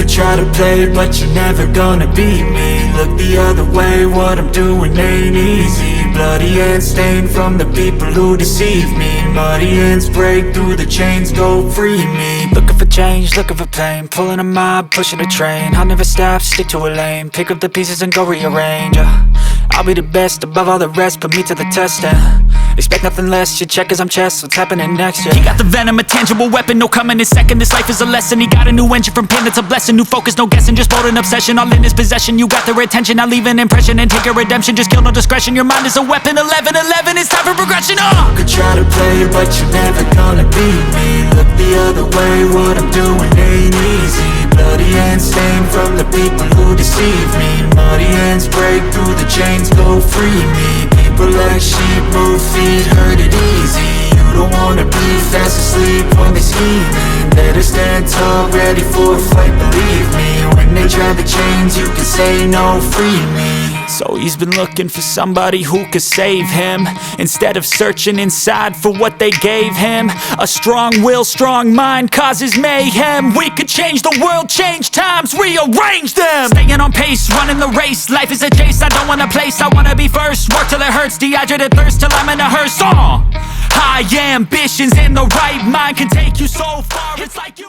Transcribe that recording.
could try to play, but you're never gonna beat me. Look the other way, what I'm doing ain't easy. Bloody hands stained from the people who deceive me. Muddy hands break through the chains, go free me. Looking for change, looking for pain, pulling a mob, pushing a train. I'll never stop, stick to a lane, pick up the pieces and go rearrange. I'll be the best above all the rest, put me to the test and expect nothing less. You check as I'm chess, what's happening next? Yeah. He got the venom, a tangible weapon, no coming in second. This life is a lesson, he got a new engine from pain, it's a blessing. New focus, no guessing, just bold and obsession, all in his possession. You got their attention, I'll leave an impression and take your redemption. Just kill, no discretion, your mind is a weapon. 11-11, it's time for progression. You could try to play, but you're never gonna beat me. Look the other way, what I'm doing ain't easy. Bloody hands stained from the people who deceive me. Muddy hands break through the chains, go free me. People like sheep move feet, hurt it easy. You don't wanna be fast asleep when they scheming. Better stand tall, ready for a fight, believe me. When they try the chains, you can say no, free me. So he's been looking for somebody who could save him, instead of searching inside for what they gave him. A strong will, strong mind causes mayhem. We could change the world, change times, rearrange them. Staying on pace, running the race. Life is a chase, I don't want a place, I wanna be first. Work till it hurts, dehydrated thirst till I'm in a hearse. High ambitions in the right mind can take you so far. It's like you